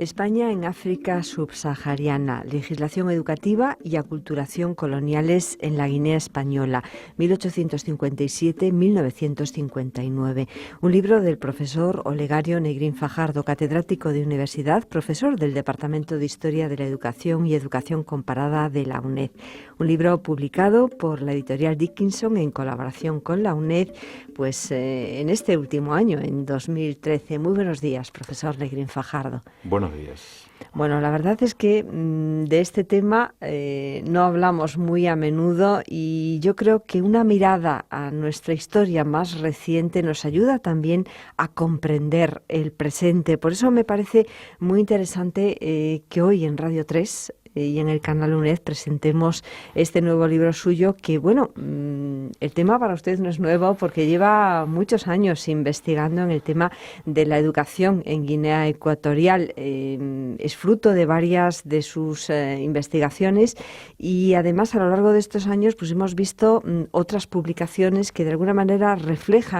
España en África subsahariana, legislación educativa y aculturación coloniales en la Guinea española, 1857-1959. Un libro del profesor Olegario Negrín Fajardo, catedrático de universidad, profesor del Departamento de Historia de la Educación y Educación Comparada de la UNED. Un libro publicado por la editorial Dickinson en colaboración con la UNED, pues en este último año, en 2013. Muy buenos días, profesor Negrín Fajardo. Buenos días. Bueno, la verdad es que de este tema no hablamos muy a menudo y yo creo que una mirada a nuestra historia más reciente nos ayuda también a comprender el presente. Por eso me parece muy interesante que hoy en Radio 3 y en el canal UNED presentemos este nuevo libro suyo que, bueno, el tema para usted no es nuevo porque lleva muchos años investigando en el tema de la educación en Guinea Ecuatorial. Es fruto de varias de sus investigaciones y además a lo largo de estos años pues hemos visto otras publicaciones que de alguna manera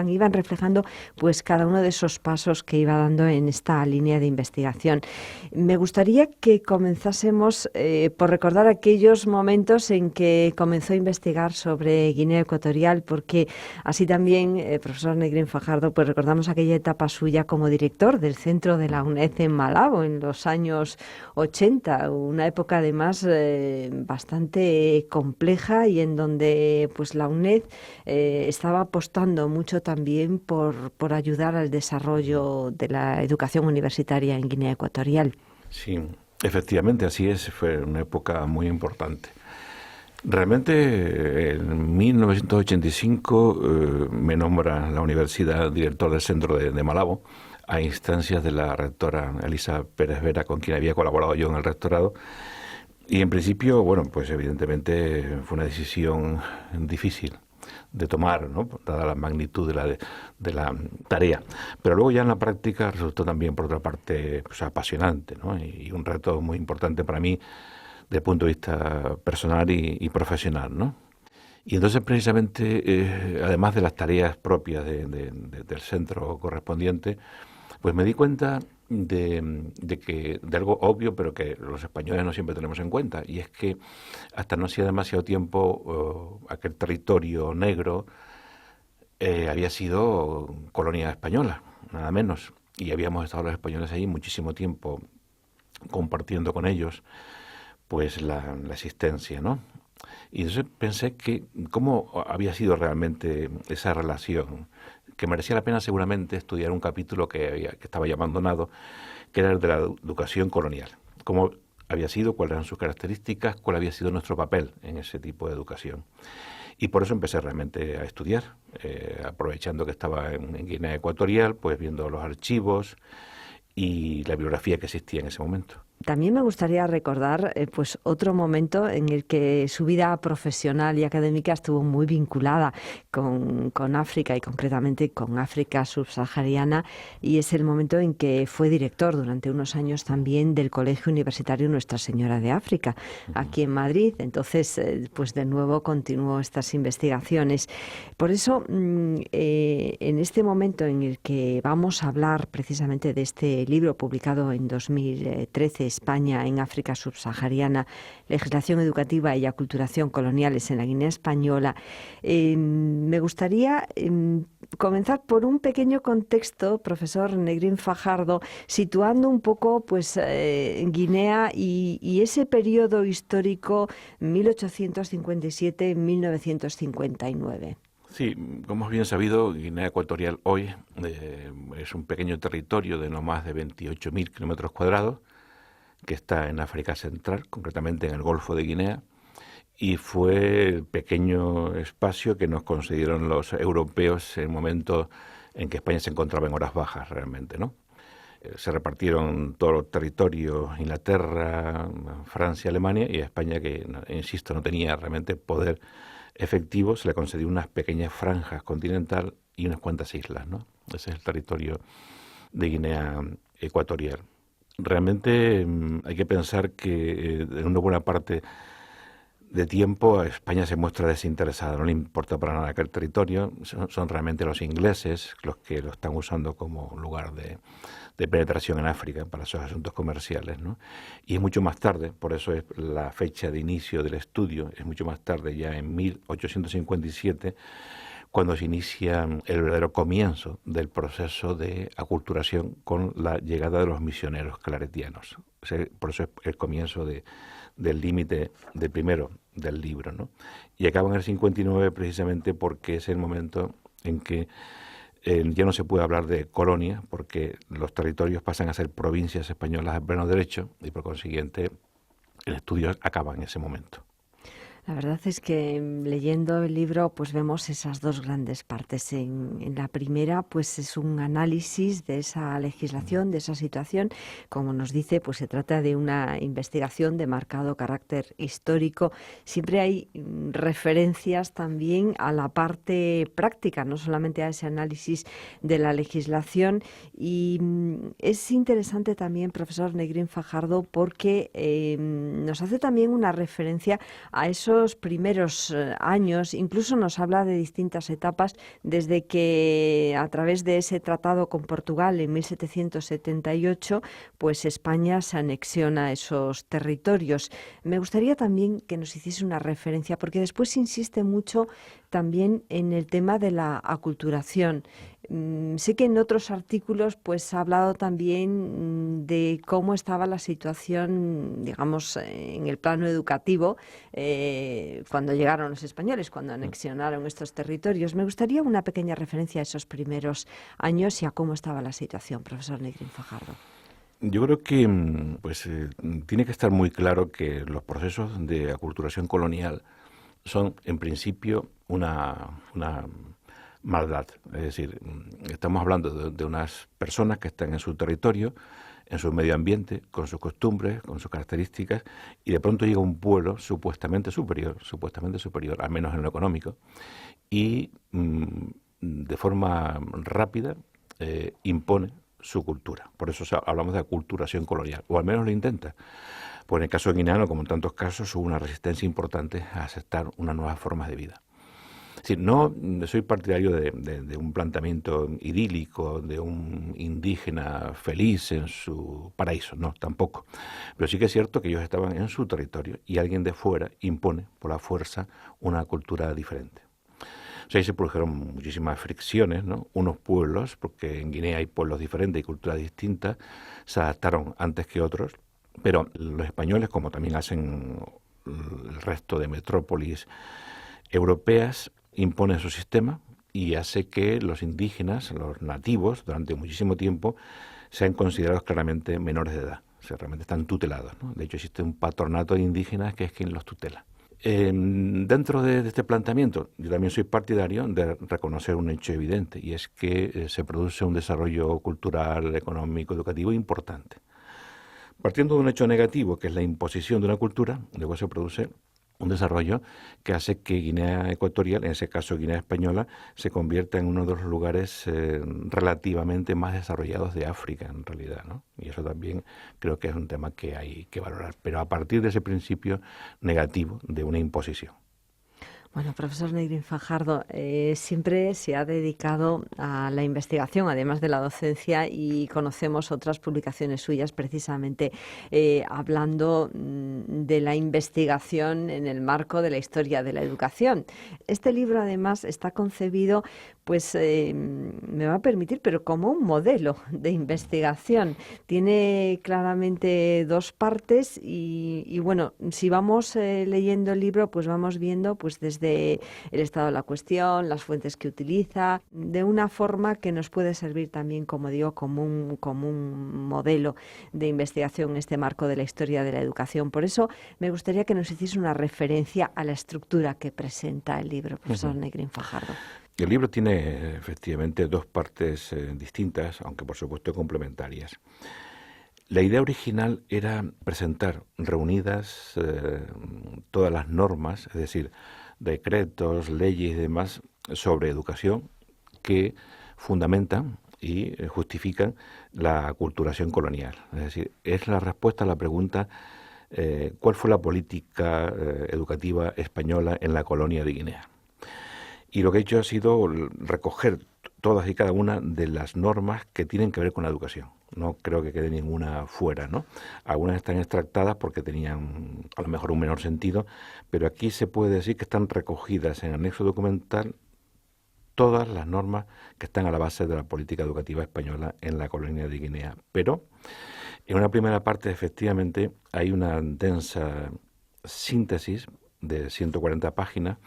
iban reflejando pues cada uno de esos pasos que iba dando en esta línea de investigación. Me gustaría que comenzásemos por recordar aquellos momentos en que comenzó a investigar sobre Guinea Ecuatorial, porque así también, profesor Negrín Fajardo, pues recordamos aquella etapa suya como director del centro de la UNED en Malabo en los años 80, una época además bastante compleja y en donde pues la UNED estaba apostando mucho también por ayudar al desarrollo de la educación universitaria en Guinea Ecuatorial. Sí, efectivamente, así es. Fue una época muy importante. Realmente, en 1985 me nombra la universidad director del centro de Malabo, a instancias de la rectora Elisa Pérez Vera, con quien había colaborado yo en el rectorado. Y en principio, bueno, pues evidentemente fue una decisión difícil de tomar, ¿no?, dada la magnitud de la tarea. Pero luego ya en la práctica resultó también, por otra parte, pues apasionante, ¿no?, y un reto muy importante para mí desde el punto de vista personal y profesional, ¿no? Y entonces precisamente, además de las tareas propias del centro correspondiente, pues me di cuenta de algo obvio, pero que los españoles no siempre tenemos en cuenta, y es que hasta no hacía demasiado tiempo aquel territorio negro había sido colonia española, nada menos, y habíamos estado los españoles ahí muchísimo tiempo compartiendo con ellos pues la existencia, ¿no? Y entonces pensé que cómo había sido realmente esa relación, que merecía la pena seguramente estudiar un capítulo que estaba ya abandonado, que era el de la educación colonial. Cómo había sido, cuáles eran sus características, cuál había sido nuestro papel en ese tipo de educación. Y por eso empecé realmente a estudiar, aprovechando que estaba en Guinea Ecuatorial, pues viendo los archivos y la bibliografía que existía en ese momento. También me gustaría recordar pues otro momento en el que su vida profesional y académica estuvo muy vinculada con África y concretamente con África subsahariana, y es el momento en que fue director durante unos años también del Colegio Universitario Nuestra Señora de África, aquí en Madrid. Entonces, pues de nuevo continuó estas investigaciones. Por eso, en este momento en el que vamos a hablar precisamente de este libro publicado en 2013, España en África subsahariana, legislación educativa y aculturación coloniales en la Guinea española, me gustaría comenzar por un pequeño contexto, profesor Negrín Fajardo, situando un poco pues Guinea y ese periodo histórico 1857-1959. Sí, como es bien sabido, Guinea Ecuatorial hoy es un pequeño territorio de no más de 28.000 kilómetros cuadrados, que está en África Central, concretamente en el Golfo de Guinea, y fue el pequeño espacio que nos concedieron los europeos en el momento en que España se encontraba en horas bajas realmente, ¿no? Se repartieron todos los territorios, Inglaterra, Francia, Alemania, y a España, que, insisto, no tenía realmente poder efectivo, se le concedió unas pequeñas franjas continental y unas cuantas islas, ¿no? Ese es el territorio de Guinea Ecuatorial. Realmente hay que pensar que en una buena parte de tiempo España se muestra desinteresada, no le importa para nada aquel territorio, son realmente los ingleses los que lo están usando como lugar de penetración en África para sus asuntos comerciales, ¿no? Y es mucho más tarde, por eso es la fecha de inicio del estudio, es mucho más tarde, ya en 1857, cuando se inicia el verdadero comienzo del proceso de aculturación con la llegada de los misioneros claretianos. Por eso es el comienzo del límite del primero del libro, ¿no? Y acaba en el 59 precisamente porque es el momento en que ya no se puede hablar de colonia, porque los territorios pasan a ser provincias españolas de pleno derecho y por consiguiente el estudio acaba en ese momento. La verdad es que leyendo el libro pues vemos esas dos grandes partes. En la primera pues es un análisis de esa legislación, de esa situación. Como nos dice, pues se trata de una investigación de marcado carácter histórico. Siempre hay referencias también a la parte práctica, no solamente a ese análisis de la legislación. Y es interesante también, profesor Negrín Fajardo, porque nos hace también una referencia a esos primeros años, incluso nos habla de distintas etapas desde que a través de ese tratado con Portugal en 1778, pues España se anexiona a esos territorios. Me gustaría también que nos hiciese una referencia, porque después insiste mucho también en el tema de la aculturación. Sé que en otros artículos pues ha hablado también de cómo estaba la situación, digamos, en el plano educativo cuando llegaron los españoles, cuando anexionaron estos territorios. Me gustaría una pequeña referencia a esos primeros años y a cómo estaba la situación, profesor Negrín Fajardo. Yo creo que tiene que estar muy claro que los procesos de aculturación colonial son, en principio, una maldad. Es decir, estamos hablando de unas personas que están en su territorio, en su medio ambiente, con sus costumbres, con sus características, y de pronto llega un pueblo supuestamente superior, al menos en lo económico, y de forma rápida impone su cultura. Por eso hablamos de aculturación colonial, o al menos lo intenta. Pues en el caso de guineano, como en tantos casos, hubo una resistencia importante a aceptar unas nuevas formas de vida. Sí, no soy partidario de un planteamiento idílico, de un indígena feliz en su paraíso, no, tampoco. Pero sí que es cierto que ellos estaban en su territorio y alguien de fuera impone por la fuerza una cultura diferente. O sea, ahí se produjeron muchísimas fricciones, ¿no? Unos pueblos, porque en Guinea hay pueblos diferentes y culturas distintas, se adaptaron antes que otros, pero los españoles, como también hacen el resto de metrópolis europeas, imponen su sistema y hace que los indígenas, los nativos, durante muchísimo tiempo, sean considerados claramente menores de edad. O sea, realmente están tutelados, ¿no? De hecho, existe un patronato de indígenas que es quien los tutela. Dentro de este planteamiento, yo también soy partidario de reconocer un hecho evidente, y es que se produce un desarrollo cultural, económico, educativo importante. Partiendo de un hecho negativo, que es la imposición de una cultura, luego se produce un desarrollo que hace que Guinea Ecuatorial, en ese caso Guinea Española, se convierta en uno de los lugares relativamente más desarrollados de África, en realidad, ¿no? Y eso también creo que es un tema que hay que valorar, pero a partir de ese principio negativo de una imposición. Bueno, profesor Negrín Fajardo, siempre se ha dedicado a la investigación, además de la docencia, y conocemos otras publicaciones suyas precisamente hablando de la investigación en el marco de la historia de la educación. Este libro, además, está concebido, pues me va a permitir, pero como un modelo de investigación. Tiene claramente dos partes y bueno, si vamos leyendo el libro, pues vamos viendo pues desde el estado de la cuestión, las fuentes que utiliza, de una forma que nos puede servir también, como digo, como un modelo de investigación en este marco de la historia de la educación. Por eso me gustaría que nos hiciese una referencia a la estructura que presenta el libro, profesor Negrín Fajardo. El libro tiene efectivamente dos partes distintas, aunque por supuesto complementarias. La idea original era presentar reunidas todas las normas, es decir, decretos, leyes y demás sobre educación que fundamentan y justifican la aculturación colonial. Es decir, es la respuesta a la pregunta cuál fue la política educativa española en la colonia de Guinea. Y lo que he hecho ha sido recoger todas y cada una de las normas que tienen que ver con la educación. No creo que quede ninguna fuera, ¿no? Algunas están extractadas porque tenían a lo mejor un menor sentido, pero aquí se puede decir que están recogidas en anexo documental todas las normas que están a la base de la política educativa española en la colonia de Guinea. Pero en una primera parte, efectivamente, hay una densa síntesis de 140 páginas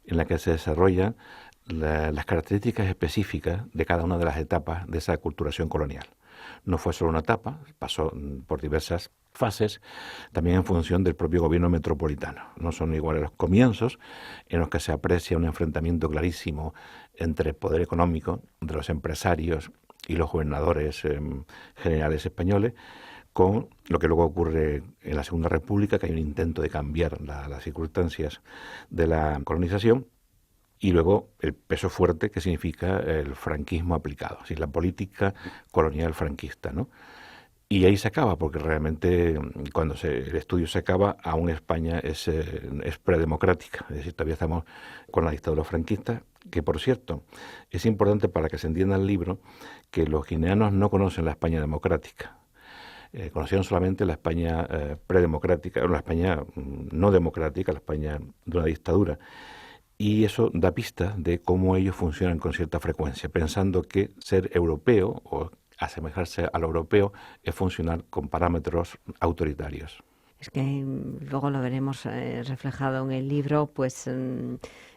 en la que se desarrollan las características específicas de cada una de las etapas de esa aculturación colonial. No fue solo una etapa, pasó por diversas fases, también en función del propio gobierno metropolitano. No son iguales los comienzos, en los que se aprecia un enfrentamiento clarísimo entre el poder económico de los empresarios y los gobernadores generales españoles, con lo que luego ocurre en la Segunda República, que hay un intento de cambiar las circunstancias de la colonización, y luego el peso fuerte que significa el franquismo aplicado, es decir, la política colonial franquista, ¿no? Y ahí se acaba, porque realmente cuando el estudio se acaba, aún España es predemocrática, es decir, todavía estamos con la dictadura franquista, que por cierto, es importante para que se entienda el libro, que los guineanos no conocen la España democrática. Conocieron solamente la España predemocrática, la España no democrática, la España de una dictadura. Y eso da pistas de cómo ellos funcionan con cierta frecuencia, pensando que ser europeo o asemejarse a lo europeo es funcionar con parámetros autoritarios. Es que luego lo veremos reflejado en el libro, pues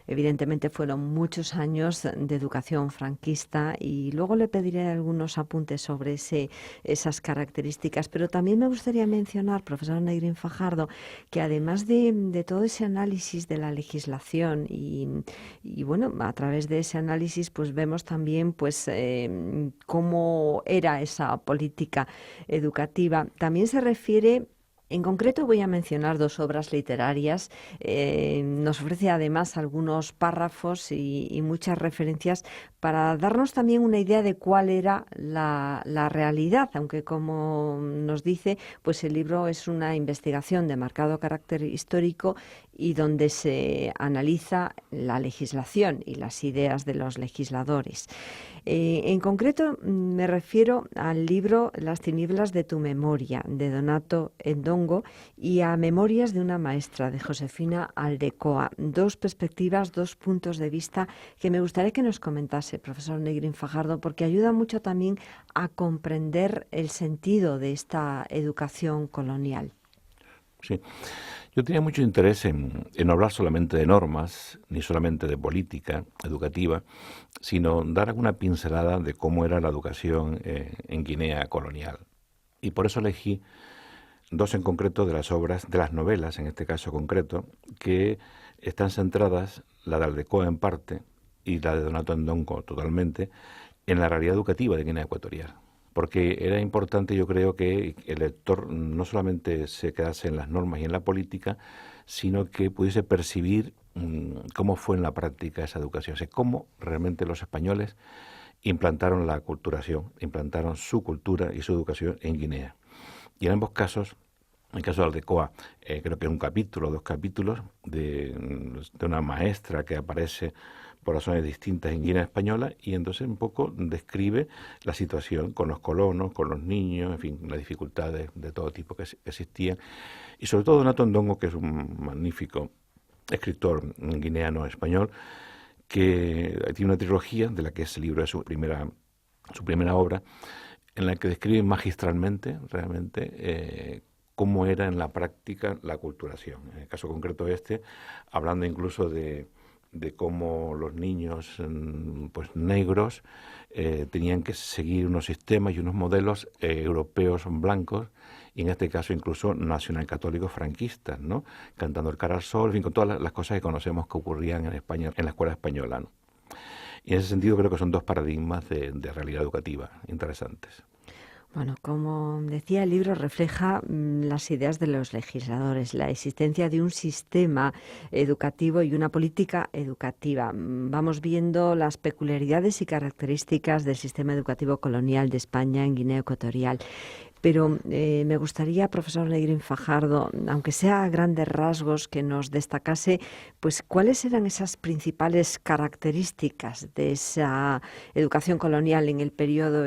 evidentemente fueron muchos años de educación franquista y luego le pediré algunos apuntes sobre esas características, pero también me gustaría mencionar, profesor Negrín Fajardo, que además de todo ese análisis de la legislación y bueno, a través de ese análisis pues vemos también pues cómo era esa política educativa. También se refiere. En concreto voy a mencionar dos obras literarias. Nos ofrece además algunos párrafos y muchas referencias para darnos también una idea de cuál era la realidad, aunque como nos dice, pues el libro es una investigación de marcado carácter histórico y donde se analiza la legislación y las ideas de los legisladores. En concreto me refiero al libro Las tinieblas de tu memoria, de Donato Endongo, y a Memorias de una maestra, de Josefina Aldecoa. Dos perspectivas, dos puntos de vista que me gustaría que nos comentase, profesor Negrín Fajardo, porque ayuda mucho también a comprender el sentido de esta educación colonial. Sí. Yo tenía mucho interés en no hablar solamente de normas, ni solamente de política educativa, sino dar alguna pincelada de cómo era la educación en Guinea colonial. Y por eso elegí dos en concreto de las obras, de las novelas en este caso concreto, que están centradas, la de Aldecoa en parte y la de Donato Endongo totalmente, en la realidad educativa de Guinea Ecuatorial. Porque era importante, yo creo, que el lector no solamente se quedase en las normas y en la política, sino que pudiese percibir cómo fue en la práctica esa educación, o sea, cómo realmente los españoles implantaron la aculturación, implantaron su cultura y su educación en Guinea. Y en ambos casos, en el caso de Aldecoa, creo que es un capítulo, dos capítulos, de una maestra que aparece por razones distintas en Guinea Española, y entonces un poco describe la situación con los colonos, con los niños, en fin, las dificultades de todo tipo que existían, y sobre todo Donato Endongo, que es un magnífico escritor guineano español, que tiene una trilogía, de la que ese libro es su primera obra, en la que describe magistralmente, realmente, cómo era en la práctica la aculturación. En el caso concreto hablando incluso de cómo los niños pues negros tenían que seguir unos sistemas y unos modelos europeos blancos, y en este caso incluso nacionalcatólicos franquistas, ¿no? Cantando el cara al sol, en fin, con todas las cosas que conocemos que ocurrían en España, en la escuela española, ¿no? Y en ese sentido creo que son dos paradigmas de realidad educativa interesantes. Bueno, como decía, el libro refleja las ideas de los legisladores, la existencia de un sistema educativo y una política educativa. Vamos viendo las peculiaridades y características del sistema educativo colonial de España en Guinea Ecuatorial. pero me gustaría, profesor Negrín Fajardo, aunque sea a grandes rasgos, que nos destacase pues cuáles eran esas principales características de esa educación colonial en el periodo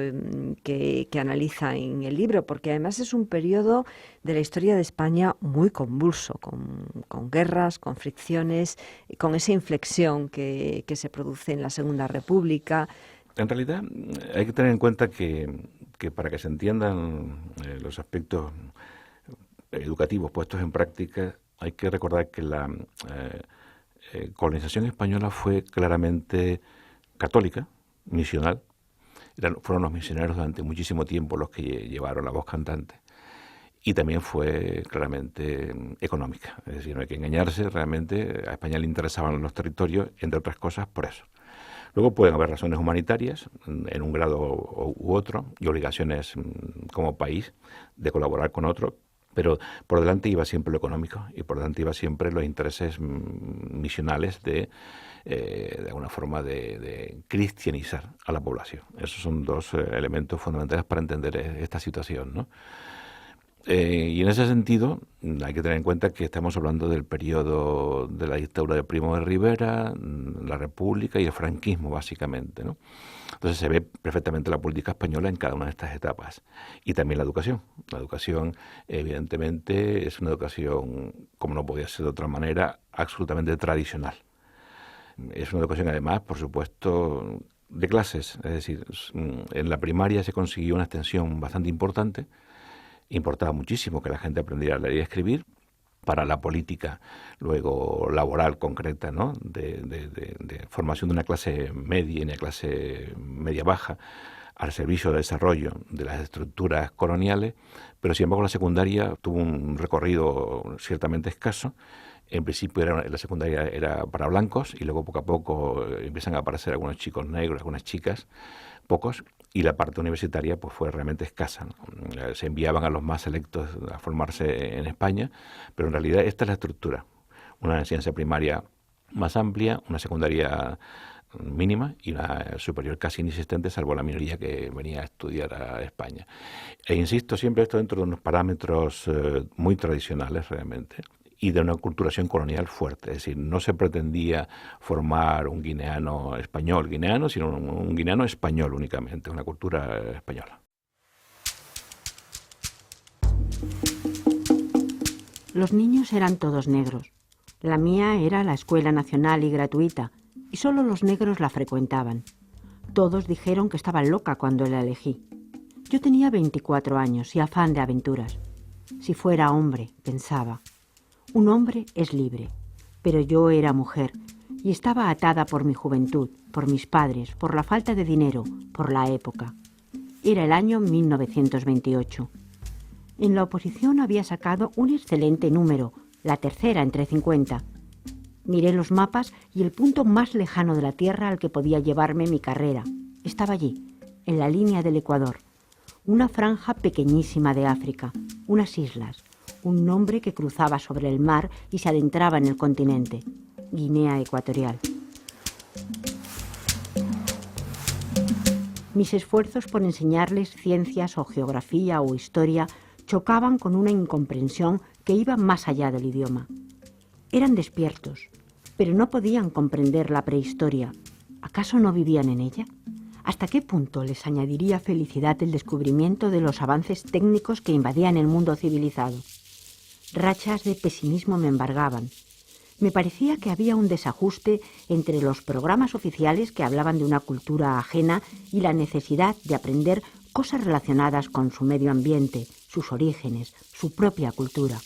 que analiza en el libro, porque además es un periodo de la historia de España muy convulso, con guerras, con fricciones, con esa inflexión que se produce en la Segunda República. En realidad hay que tener en cuenta que para que se entiendan los aspectos educativos puestos en práctica, hay que recordar que la colonización española fue claramente católica, misional. Fueron los misioneros durante muchísimo tiempo los que llevaron la voz cantante. Y también fue claramente económica. Es decir, no hay que engañarse, realmente a España le interesaban los territorios, entre otras cosas, por eso. Luego pueden haber razones humanitarias en un grado u otro y obligaciones como país de colaborar con otro, pero por delante iba siempre lo económico y por delante iba siempre los intereses misionales de alguna forma de cristianizar a la población. Esos son dos elementos fundamentales para entender esta situación, ¿no? Y en ese sentido hay que tener en cuenta que estamos hablando del periodo de la dictadura de Primo de Rivera, la República y el franquismo, básicamente, ¿no? Entonces se ve perfectamente la política española en cada una de estas etapas. Y también la educación. La educación, evidentemente, es una educación, como no podía ser de otra manera, absolutamente tradicional. Es una educación, además, por supuesto, de clases. Es decir, en la primaria se consiguió una extensión bastante importante. Importaba muchísimo que la gente aprendiera a leer y a escribir. Para la política, luego laboral concreta, ¿no? de formación de una clase media y una clase media-baja al servicio del desarrollo de las estructuras coloniales, pero sin embargo la secundaria tuvo un recorrido ciertamente escaso. En principio la secundaria era para blancos y luego poco a poco empiezan a aparecer algunos chicos negros, algunas chicas, pocos, y la parte universitaria pues fue realmente escasa, ¿no? Se enviaban a los más selectos a formarse en España, pero en realidad esta es la estructura. Una enseñanza primaria más amplia, una secundaria mínima y una superior casi inexistente, salvo la minoría que venía a estudiar a España. E insisto, siempre esto dentro de unos parámetros muy tradicionales realmente, y de una culturación colonial fuerte. Es decir, no se pretendía formar un guineano español guineano, sino un guineano español únicamente, una cultura española. Los niños eran todos negros. La mía era la escuela nacional y gratuita, y solo los negros la frecuentaban. Todos dijeron que estaba loca cuando la elegí. Yo tenía 24 años y afán de aventuras. Si fuera hombre, pensaba. Un hombre es libre, pero yo era mujer y estaba atada por mi juventud, por mis padres, por la falta de dinero, por la época. Era el año 1928. En la oposición había sacado un excelente número, la tercera entre 50. Miré los mapas y el punto más lejano de la Tierra al que podía llevarme mi carrera estaba allí, en la línea del Ecuador. Una franja pequeñísima de África, unas islas, un nombre que cruzaba sobre el mar y se adentraba en el continente, Guinea Ecuatorial. Mis esfuerzos por enseñarles ciencias o geografía o historia chocaban con una incomprensión que iba más allá del idioma. Eran despiertos, pero no podían comprender la prehistoria. ¿Acaso no vivían en ella? ¿Hasta qué punto les añadiría felicidad el descubrimiento de los avances técnicos que invadían el mundo civilizado? Rachas de pesimismo me embargaban. Me parecía que había un desajuste entre los programas oficiales que hablaban de una cultura ajena y la necesidad de aprender cosas relacionadas con su medio ambiente, sus orígenes, su propia cultura.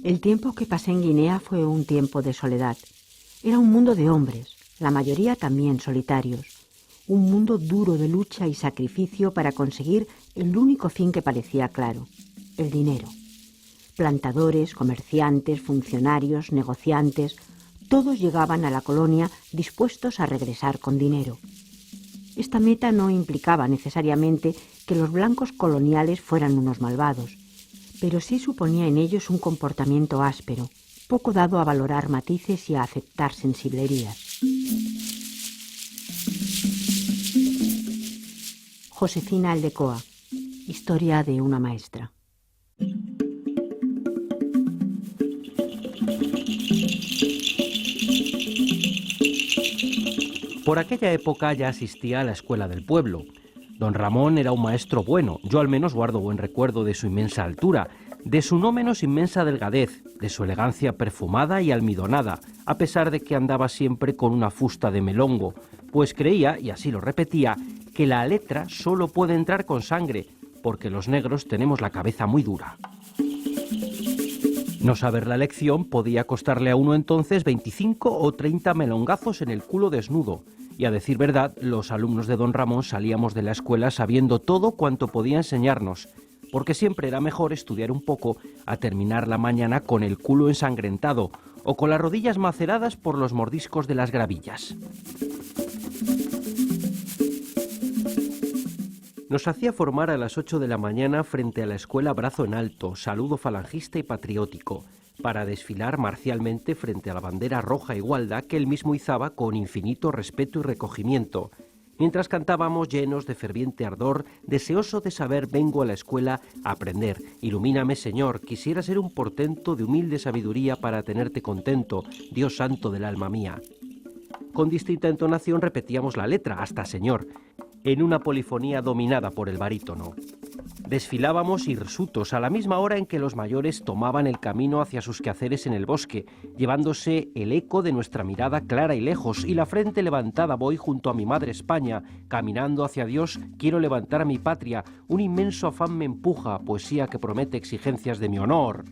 El tiempo que pasé en Guinea fue un tiempo de soledad. Era un mundo de hombres, la mayoría también solitarios. Un mundo duro de lucha y sacrificio para conseguir el único fin que parecía claro, el dinero. Plantadores, comerciantes, funcionarios, negociantes, todos llegaban a la colonia dispuestos a regresar con dinero. Esta meta no implicaba necesariamente que los blancos coloniales fueran unos malvados, pero sí suponía en ellos un comportamiento áspero, poco dado a valorar matices y a aceptar sensiblerías. Josefina Aldecoa, historia de una maestra. Por aquella época ya asistía a la escuela del pueblo. Don Ramón era un maestro bueno, yo al menos guardo buen recuerdo de su inmensa altura, de su no menos inmensa delgadez, de su elegancia perfumada y almidonada, a pesar de que andaba siempre con una fusta de melongo, pues creía, y así lo repetía, que la letra solo puede entrar con sangre, porque los negros tenemos la cabeza muy dura. No saber la lección podía costarle a uno entonces 25 o 30 melongazos en el culo desnudo, y a decir verdad, los alumnos de don Ramón salíamos de la escuela sabiendo todo cuanto podía enseñarnos, porque siempre era mejor estudiar un poco a terminar la mañana con el culo ensangrentado o con las rodillas maceradas por los mordiscos de las gravillas. Nos hacía formar a las 8 de la mañana frente a la escuela brazo en alto, saludo falangista y patriótico, para desfilar marcialmente frente a la bandera roja igualda que él mismo izaba con infinito respeto y recogimiento, mientras cantábamos llenos de ferviente ardor, deseoso de saber vengo a la escuela a aprender. Ilumíname, Señor, quisiera ser un portento de humilde sabiduría para tenerte contento, Dios santo del alma mía. Con distinta entonación repetíamos la letra, hasta Señor, en una polifonía dominada por el barítono. Desfilábamos hirsutos a la misma hora en que los mayores tomaban el camino hacia sus quehaceres en el bosque, llevándose el eco de nuestra mirada clara y lejos, y la frente levantada voy junto a mi madre España, caminando hacia Dios, quiero levantar a mi patria, un inmenso afán me empuja, poesía que promete exigencias de mi honor.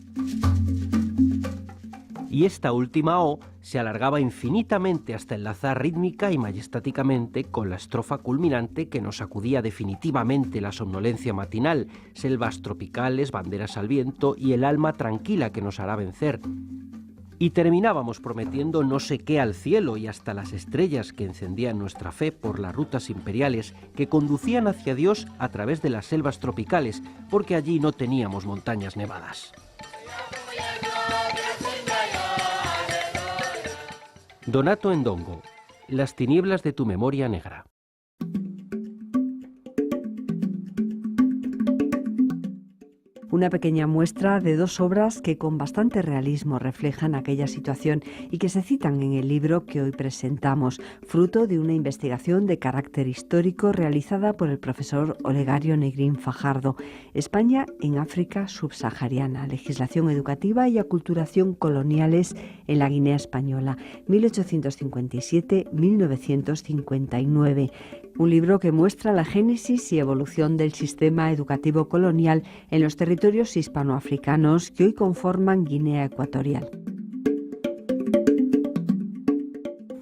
Y esta última O se alargaba infinitamente hasta enlazar rítmica y majestáticamente con la estrofa culminante que nos sacudía definitivamente la somnolencia matinal, selvas tropicales, banderas al viento y el alma tranquila que nos hará vencer. Y terminábamos prometiendo no sé qué al cielo y hasta las estrellas que encendían nuestra fe por las rutas imperiales que conducían hacia Dios a través de las selvas tropicales, porque allí no teníamos montañas nevadas. Donato Endongo, Las tinieblas de tu memoria negra. Una pequeña muestra de dos obras que con bastante realismo reflejan aquella situación y que se citan en el libro que hoy presentamos, fruto de una investigación de carácter histórico realizada por el profesor Olegario Negrín Fajardo. España en África subsahariana, legislación educativa y aculturación coloniales en la Guinea Española, 1857-1959. Un libro que muestra la génesis y evolución del sistema educativo colonial en los territorios hispanoafricanos que hoy conforman Guinea Ecuatorial.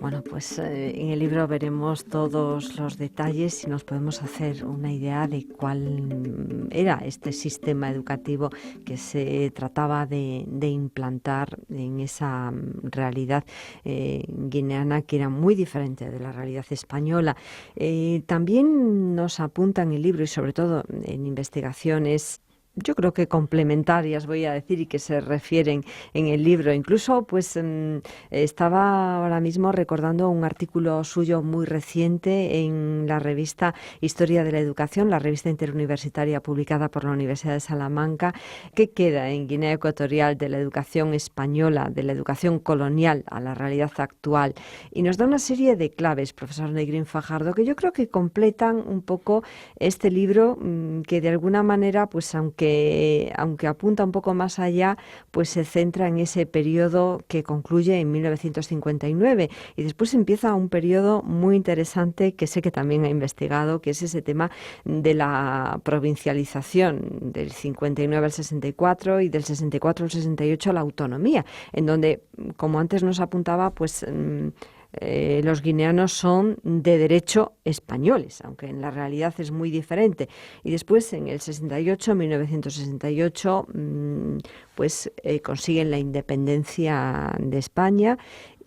Bueno, pues en el libro veremos todos los detalles y nos podemos hacer una idea de cuál era este sistema educativo que se trataba de implantar en esa realidad guineana, que era muy diferente de la realidad española. También nos apunta en el libro, y sobre todo en investigaciones, yo creo que complementarias, voy a decir, y que se refieren en el libro. Incluso, pues, estaba ahora mismo recordando un artículo suyo muy reciente en la revista Historia de la Educación, la revista interuniversitaria publicada por la Universidad de Salamanca. ¿Qué queda en Guinea Ecuatorial de la educación española, de la educación colonial a la realidad actual? Y nos da una serie de claves, profesor Negrín Fajardo, que yo creo que completan un poco este libro, que de alguna manera, pues, aunque apunta un poco más allá, pues se centra en ese periodo que concluye en 1959 y después empieza un periodo muy interesante que sé que también ha investigado, que es ese tema de la provincialización del 59 al 64 y del 64 al 68 la autonomía, en donde, como antes nos apuntaba, pues los guineanos son de derecho españoles, aunque en la realidad es muy diferente. Y después, en el 68, 1968, pues consiguen la independencia de España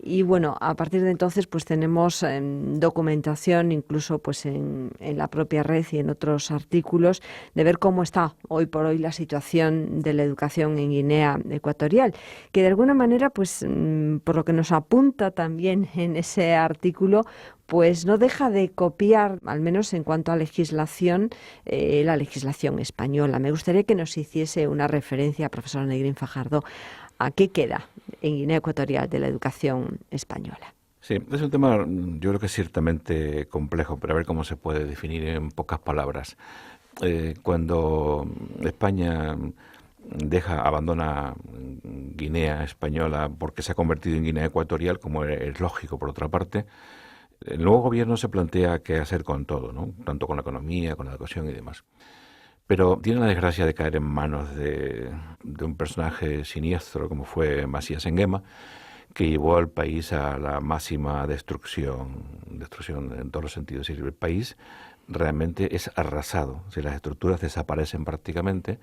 Y bueno, a partir de entonces pues tenemos documentación incluso pues en la propia red y en otros artículos de ver cómo está hoy por hoy la situación de la educación en Guinea Ecuatorial, que de alguna manera pues por lo que nos apunta también en ese artículo, pues no deja de copiar, al menos en cuanto a legislación, la legislación española. Me gustaría que nos hiciese una referencia, profesor Negrín Fajardo, a qué queda en Guinea Ecuatorial de la educación española. Sí, es un tema, yo creo que es ciertamente complejo, pero a ver cómo se puede definir en pocas palabras. Cuando España abandona Guinea española porque se ha convertido en Guinea Ecuatorial, como es lógico por otra parte, el nuevo gobierno se plantea qué hacer con todo, ¿no? Tanto con la economía, con la educación y demás. Pero tiene la desgracia de caer en manos de un personaje siniestro como fue Macías Nguema, que llevó al país a la máxima destrucción en todos los sentidos. Es decir, el país realmente es arrasado, si las estructuras desaparecen prácticamente,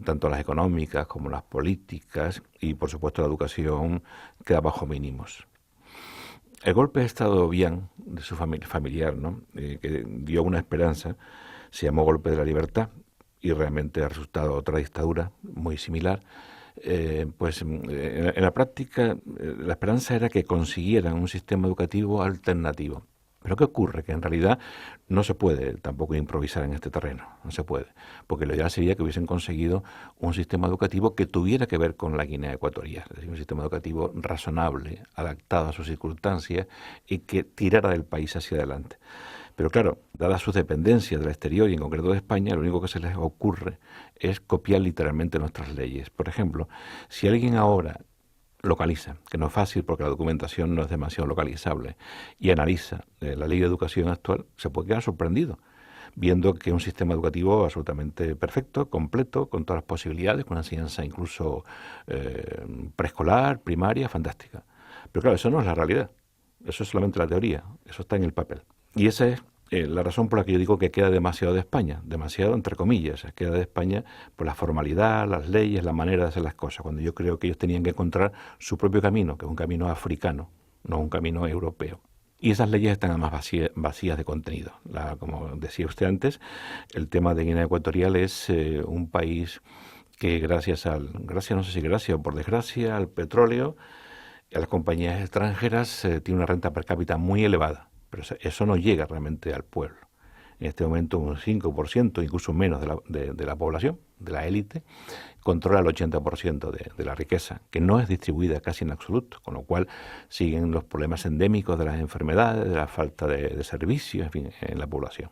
tanto las económicas como las políticas, y por supuesto la educación queda bajo mínimos. El golpe de Estado bien de su familiar, ¿no? Que dio una esperanza, se llamó Golpe de la Libertad, y realmente ha resultado otra dictadura muy similar. En la práctica la esperanza era que consiguieran un sistema educativo alternativo. Pero ¿qué ocurre? Que en realidad no se puede tampoco improvisar en este terreno, no se puede, porque lo ideal sería que hubiesen conseguido un sistema educativo que tuviera que ver con la Guinea Ecuatorial, es decir, un sistema educativo razonable, adaptado a sus circunstancias y que tirara del país hacia adelante. Pero claro, dadas sus dependencias del exterior y en concreto de España, lo único que se les ocurre es copiar literalmente nuestras leyes. Por ejemplo, si alguien ahora localiza, que no es fácil porque la documentación no es demasiado localizable, y analiza la ley de educación actual, se puede quedar sorprendido, viendo que es un sistema educativo absolutamente perfecto, completo, con todas las posibilidades, con una enseñanza incluso preescolar, primaria, fantástica. Pero claro, eso no es la realidad, eso es solamente la teoría, eso está en el papel. Y esa es la razón por la que yo digo que queda demasiado de España, demasiado entre comillas, queda de España por la formalidad, las leyes, la manera de hacer las cosas, cuando yo creo que ellos tenían que encontrar su propio camino, que es un camino africano, no un camino europeo. Y esas leyes están además vacías de contenido. Como decía usted antes, el tema de Guinea Ecuatorial es un país que gracias no sé si gracias o por desgracia, al petróleo y a las compañías extranjeras tiene una renta per cápita muy elevada. Pero eso no llega realmente al pueblo. En este momento un 5%, incluso menos de la población, de la élite, controla el 80% de la riqueza, que no es distribuida casi en absoluto, con lo cual siguen los problemas endémicos de las enfermedades, de la falta de servicios, en fin, en la población.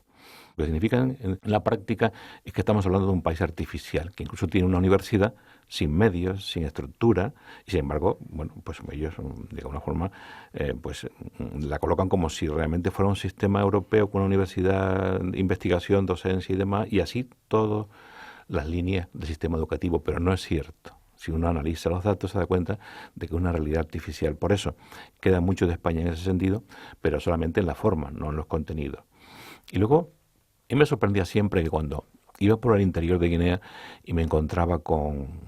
Lo que significa en la práctica es que estamos hablando de un país artificial, que incluso tiene una universidad sin medios, sin estructura, y sin embargo, bueno, pues ellos, de alguna forma, la colocan como si realmente fuera un sistema europeo con una universidad, investigación, docencia y demás, y así todas las líneas del sistema educativo, pero no es cierto. Si uno analiza los datos se da cuenta de que es una realidad artificial. Por eso queda mucho de España en ese sentido, pero solamente en la forma, no en los contenidos. Y luego, a mí me sorprendía siempre que cuando iba por el interior de Guinea y me encontraba con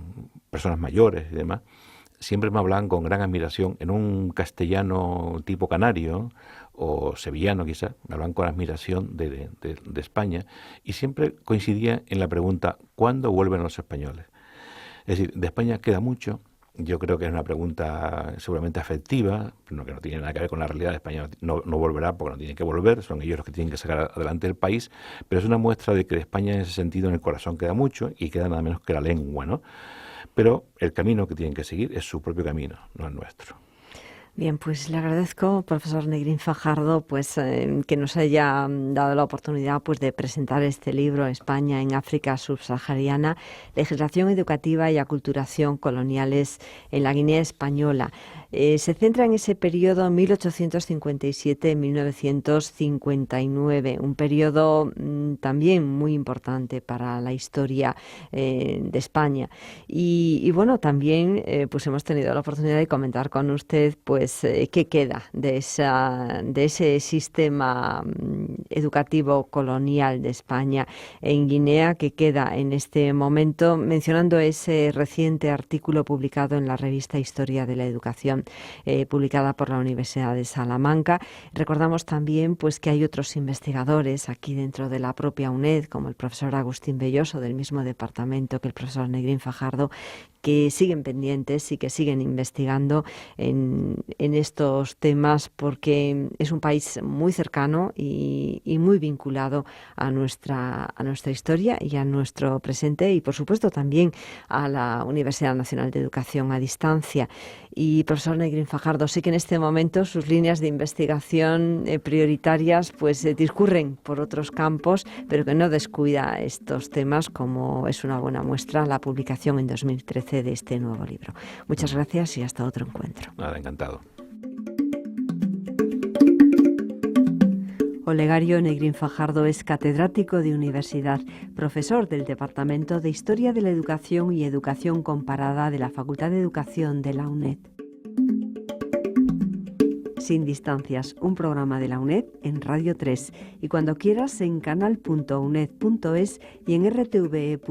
personas mayores y demás, siempre me hablaban con gran admiración, en un castellano tipo canario o sevillano quizás, me hablaban con admiración de España, y siempre coincidía en la pregunta, ¿cuándo vuelven los españoles? Es decir, de España queda mucho. Yo creo que es una pregunta seguramente afectiva, pero que no tiene nada que ver con la realidad. España no volverá porque no tiene que volver, son ellos los que tienen que sacar adelante el país, pero es una muestra de que de España en ese sentido en el corazón queda mucho y queda nada menos que la lengua, ¿no? Pero el camino que tienen que seguir es su propio camino, no el nuestro. Bien, pues le agradezco, profesor Negrín Fajardo, pues que nos haya dado la oportunidad pues de presentar este libro, España en África subsahariana, legislación educativa y aculturación coloniales en la Guinea española. Se centra en ese periodo 1857-1959, un periodo también muy importante para la historia de España. Y bueno, también pues hemos tenido la oportunidad de comentar con usted pues pues qué queda de ese sistema educativo colonial de España en Guinea, que queda en este momento, mencionando ese reciente artículo publicado en la revista Historia de la Educación, publicada por la Universidad de Salamanca. Recordamos también pues que hay otros investigadores aquí dentro de la propia UNED, como el profesor Agustín Belloso, del mismo departamento que el profesor Negrín Fajardo, que siguen pendientes y que siguen investigando en estos temas, porque es un país muy cercano y muy vinculado a nuestra historia y a nuestro presente, y por supuesto también a la Universidad Nacional de Educación a Distancia. Y profesor Negrín Fajardo, sí que en este momento sus líneas de investigación prioritarias pues discurren por otros campos, pero que no descuida estos temas, como es una buena muestra la publicación en 2013 de este nuevo libro. Muchas gracias y hasta otro encuentro. Nada, encantado. Olegario Negrín Fajardo es catedrático de universidad, profesor del Departamento de Historia de la Educación y Educación Comparada de la Facultad de Educación de la UNED. Sin distancias, un programa de la UNED en Radio 3 y cuando quieras en canal.uned.es y en rtve.es/UNED.